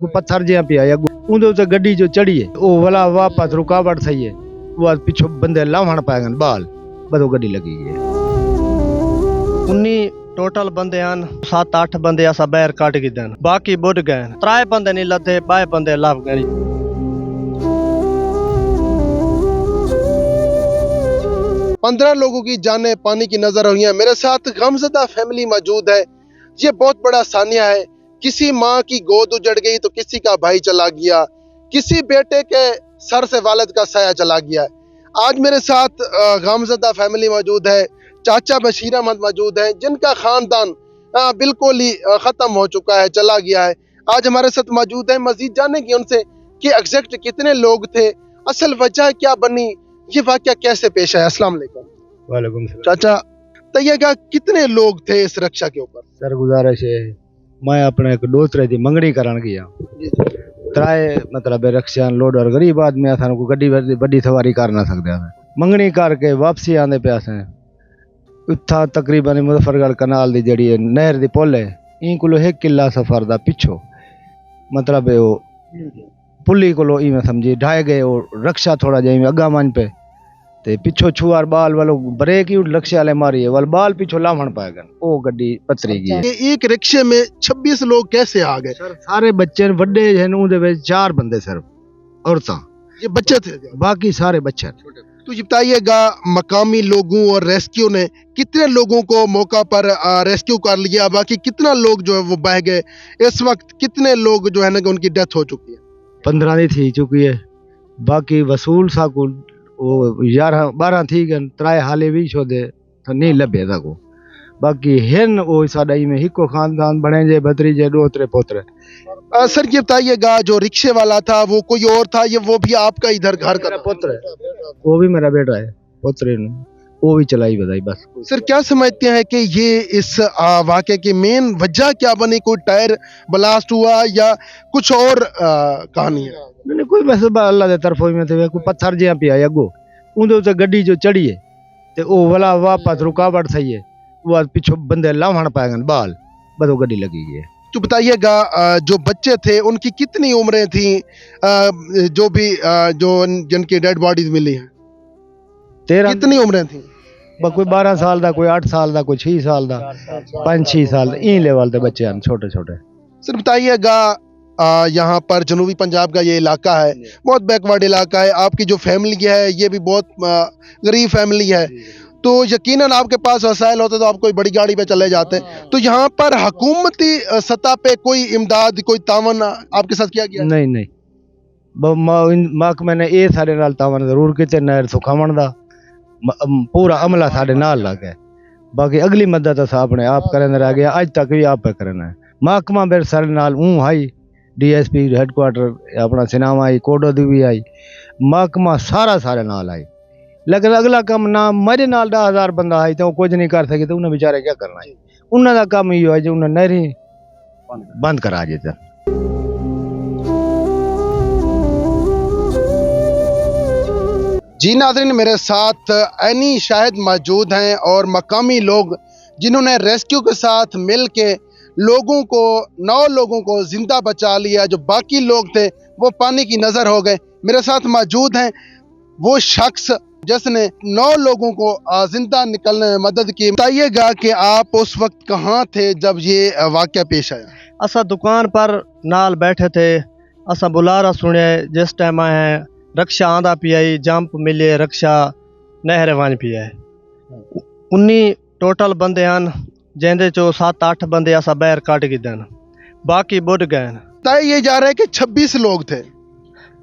कोई पत्थर जिहा पिया है उंदे उत्ते गड्डी जो चढ़ी है वो वाला वापस रुकावट सही है वो पिछो बंदे लावण पाएंगे बाल बदो गड्डी लगी है 19 टोटल बंदे हैं 7-8 बंदे असा बाहर काट के देन बाकी बुढ़ गए 3 बंदे नहीं लथे 2 बंदे लभ गए। 15 लोगों की जानें पानी की नजर हुई हैं। मेरे साथ गमज़दा फैमिली मौजूद है। ये बहुत बड़ा सानिया है। किसी माँ की गोद उजड़ गई तो किसी का भाई चला गया, किसी बेटे के सर से वालिद का साया चला गया। आज मेरे साथ गमज़दा फैमिली मौजूद है। चाचा बशीर अहमद मौजूद हैं जिनका खानदान बिल्कुल ही ख़त्म हो चुका है, चला गया है। आज हमारे साथ मौजूद है। मजीद जानेंगे उनसे कि एग्जैक्ट कितने लोग थे, असल वजह क्या बनी, ये वाक़या कैसे पेश आया। अस्सलाम वालेकुम। वालेकुम सलाम। चाचा तैयगा कितने लोग थे इस रक्षा के ऊपर? सर गुजारिश है मैं अपने एक दोस्त दी मंगनी करान गया त्राए मतलब रक्षा लोड और गरीब आदमी असन को गड्डी बड़ी सवारी कर ना सकते मंगनी करके वापसी आंदे पे असें उत्था तकरीबन मुजफ्फरगढ़ कनाल दी जड़ी नहर दी पुल है ई कोलो 1 किला सफर दा पिछो मतलब वो पुली कोलो इवें समझी ढाए गए और रक्षा थोड़ा जाई अगा मन पे ते पिछो छुआर बाल वालो ब्रेक ही रक्षा वाले मारी है वाल बाल पिछो लावण पाएगा ओ गड्डी पतरी गई है। एक रिक्शे में 26 लोग कैसे आ गए? सर सारे बच्चे वड्डे हैं उहदे विच 4 बंदे सिर्फ औरतां ये बच्चे थे? बाकी सारे बच्चे। तो ये बताइएगा मकामी लोगों और रेस्क्यू ने कितने लोगों को मौका पर रेस्क्यू कर लिया, बाकी कितना लोग जो है वो बह गए? इस वक्त कितने लोग जो है ना उनकी डेथ हो चुकी है? 15 दी थी चुकी है, बाकी वसूल सा को वो 11-12 थी गन त्राए हाले भी छोदे तो नहीं लभे था को बाकी हेन वो साडा में हिको खानदान बने जे भतरीजे दोतरे पोतरे। सर ये बताइएगा जो रिक्शे वाला था वो कोई और था, ये वो भी आपका इधर घर का पोतरे वो भी मेरा बेटा है पोतरे नु वो भी चलाई बधाई बस। सर क्या समझते हैं कि ये इस वाक़े की मेन वजह क्या बनी? कोई टायर ब्लास्ट हुआ या कुछ और कहानी है? नहीं कोई बस अल्लाह दे तरफों में थे कोई पत्थर जिहा पिया अगो उंदे उत्ते गड्डी जो चढ़ी है ते ओ वाला वापस रुकावट सही है वो पिछो बंदे लावण पाएंगे बाल बदो गड्डी लगी है। तो बताइएगा जो बच्चे थे उनकी कितनी उम्रें थी, जो भी जो जिनकी डेड बॉडीज मिली हैं 13 कितनी उम्रें थी? कोई 12 साल दा, कोई 8 साल दा, कोई 6 साल दा, 5-6 साल ई लेवल दे बच्चे हैं छोटे छोटे। सर बताइएगा यहाँ पर जनूबी पंजाब का ये इलाका है, बहुत बैकवर्ड इलाका है। आपकी जो फैमिली है ये भी बहुत गरीब फैमिली है, तो यकीनन आपके पास वसाइल होते तो आप कोई बड़ी गाड़ी पे चले जाते। तो यहाँ पर हुकूमती सतह पे कोई इमदाद, कोई तावन आपके साथ किया गया? नहीं महकमे ने ये सारे नाल तावन जरूर किते नहर सुखावण दा पूरा अमला साढ़े नाल लग है, बाकी अगली मदद अस अपने आप करने रह गया आज तक भी आप पे करना है। महकमा मेरे सारे नाल आई DSP हेडक्वार्टर अपना सिनामा आई कोडो दी भी आई महकमा सारा सारे नाल आई, लेकिन अगला कम ना मेरे नाल 10,000 बंदा आई तो कुछ नहीं कर सके तो उन्हें बेचारे क्या करना है? उन्होंने काम यो है जो उन्हें नहरी बंद करा देते। जी नाज़रीन मेरे साथ ऐनी शाहिद मौजूद हैं और मकामी लोग जिन्होंने रेस्क्यू के साथ मिल के लोगों को 9 लोगों को जिंदा बचा लिया, जो बाकी लोग थे वो पानी की नज़र हो गए। मेरे साथ मौजूद हैं वो शख्स जिसने 9 लोगों को जिंदा निकलने में मदद की। बताइएगा कि आप उस वक्त कहाँ थे जब ये वाक़या पेश आया? असा दुकान पर नाल बैठे थे, असा बुलारा सुने जिस टाइम आए रक्षा आंदा पियाई जंप मिले रक्षा नहर वन पिया 19 टोटल बंदे हैं जेंदे चो 7-8 बंदे असा बाहर काट के देन बाकी बुढ़ गए। बताया ये जा रहा है कि 26 लोग थे।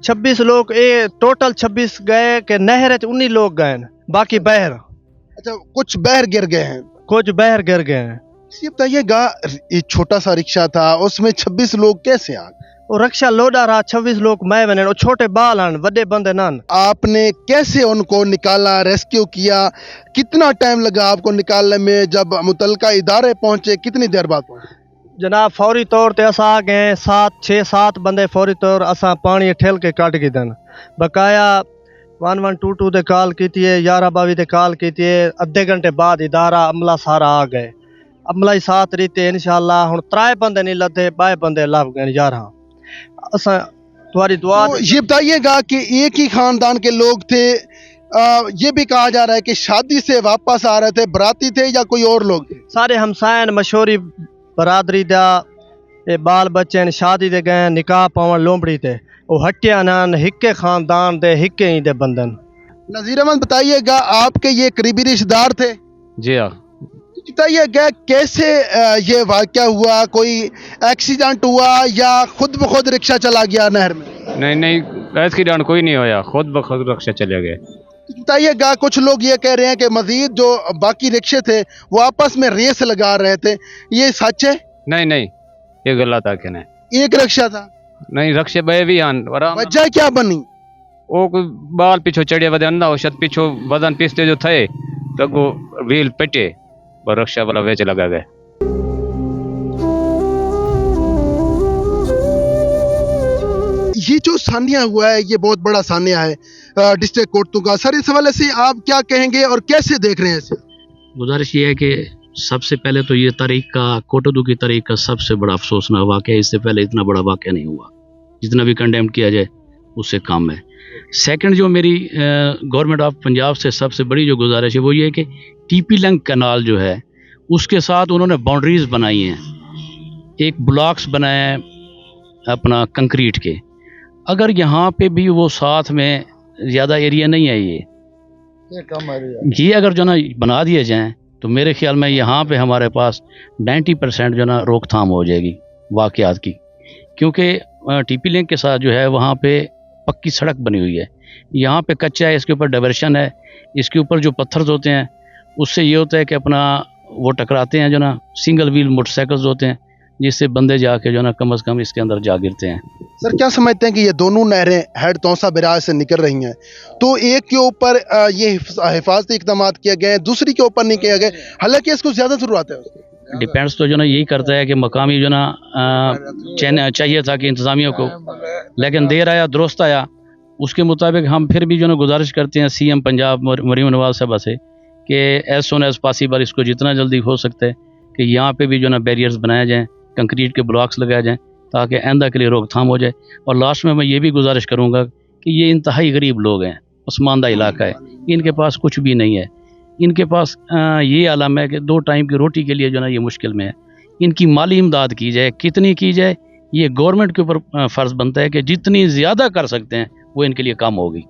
26 लोग ये टोटल 26 गए कि नहर 19 लोग गए बाकी बहर। अच्छा कुछ बहर गिर गए हैं? कुछ बहर गिर गए हैं। ये बताइएगा ये छोटा सा रिक्शा था उसमें 26 लोग कैसे आ गए? वो रक्षा लोडा रहा 26 लोग मैं बने, छोटे बाल हैं बड़े बंदे नन। आपने कैसे उनको निकाला, रेस्क्यू किया? कितना टाइम लगा आपको निकालने में? जब मुतलका इदारे पहुंचे कितनी देर बाद पहुंचे? जनाब फौरी तौर ते असा आ गए 6-7 बंदे फौरी तौर असा पानी ठेल के काट के देन बकाया 1122 दे कॉल की 1122 दे कॉल की अद्धे घंटे बाद इदारा अमला सारा आ गए। अमला ही साथ रीते इंशाल्लाह हुण 3 बंदे नहीं लथे 2 बंदे लभ गए यार। असां तुम्हारी दुआ तो ये बताइएगा कि एक ही खानदान के लोग थे, ये भी कहा जा रहा है कि शादी से वापस आ रहे थे, बराती थे या कोई और लोग थे? सारे हमसायन मशहूरी बरादरी दा ये बाल बच्चे ने शादी दे गए निकाह पावन लोमड़ी ते वो हटिया नान हिक्के खानदान दे हिक्के ही दे बंधन। नजीर अहमद बताइएगा, आपके ये करीबी रिश्तेदार थे? जी हाँ। बताइएगा कैसे ये वाकया हुआ, कोई एक्सीडेंट हुआ या खुद ब खुद रिक्शा चला गया नहर में? नहीं एक्सीडेंट कोई नहीं होया, खुद ब खुद रिक्शा चले गए। बताइएगा, कुछ लोग ये कह रहे हैं कि मजीद जो बाकी रिक्शे थे वो आपस में रेस लगा रहे थे, ये सच है? नहीं ये गलत है कि नहीं, एक रिक्शा था, नहीं रक्षे बे भी आन आराम वजह क्या बनी? वो कोई बाल पीछो चढ़े वदे अंदा हो शत पीछो वदन पीसते जो थे तो वो व्हील पटे और रक्षा वाला वेच लगा गए। ये जो सानिया हुआ है ये बहुत बड़ा सानिया है डिस्ट्रिक्ट कोर्टों का। सर, इस हवाले से आप क्या कहेंगे और कैसे देख रहे हैं इसे? गुजारिश ये है कि सबसे पहले तो ये तारीख का कोटोदू की तारीख का सबसे बड़ा अफसोसनाक वाक़या, इससे पहले इतना बड़ा वाक़या नहीं हुआ, जितना भी कंडेम किया जाए उससे कम है। सेकंड जो मेरी गवर्नमेंट ऑफ पंजाब से सबसे बड़ी जो गुजारिश है वो ये है कि टीपी लंग कैनाल जो है उसके साथ उन्होंने बाउंड्रीज़ बनाई हैं, एक ब्लॉक्स बनाए हैं अपना कंक्रीट के। अगर यहाँ पे भी वो साथ में ज़्यादा एरिया नहीं है, ये अगर जो ना बना दिए जाएँ तो मेरे ख्याल में यहाँ पे हमारे पास 90% जो ना रोकथाम हो जाएगी वाक़यात की, क्योंकि टीपी लिंक के साथ जो है वहाँ पे पक्की सड़क बनी हुई है, यहाँ पे कच्चा है, इसके ऊपर डाइवर्शन है, इसके ऊपर जो पत्थर होते हैं उससे ये होता है कि अपना वो टकराते हैं जो ना सिंगल व्हील मोटरसाइकिल्स होते हैं, जिससे बंदे जाके जो ना कम से कम इसके अंदर जा गिरते हैं। सर, क्या समझते हैं कि ये दोनों नहरें हेड तौसा बिराज से निकल रही हैं, तो एक के ऊपर ये हिफाजती इक़दाम किए गए हैं, दूसरी के ऊपर नहीं किए गए, हालांकि इसको ज़्यादा ज़रूरत है उसकी? डिपेंड्स तो जो ना यही करता है कि मकामी जो ना चाहिए था कि इंतज़ामिया को, लेकिन देर आया दुरुस्त आया, उसके मुताबिक हम फिर भी जो ना गुजारिश करते हैं सीएम पंजाब मरीम नवाज साहब से कि एज सोन एज पॉसिबल इसको जितना जल्दी हो सकता है कि यहाँ पे भी जो ना बैरियर्स बनाए जाएँ, कंक्रीट के ब्लॉक्स लगाए जाएँ ताकि आइंदा के लिए रोकथाम हो जाए। और लास्ट में मैं ये भी गुजारिश करूँगा कि ये इंतहाई गरीब लोग हैं, पसमानदा इलाका है, इनके पास कुछ भी नहीं है, इनके पास ये आलम है कि 2 टाइम की रोटी के लिए जो ना ये मुश्किल में है। इनकी माली इमदाद की जाए, कितनी की जाए, ये गवर्नमेंट के ऊपर फ़र्ज़ बनता है कि जितनी ज़्यादा कर सकते हैं वो इनके लिए काम होगी।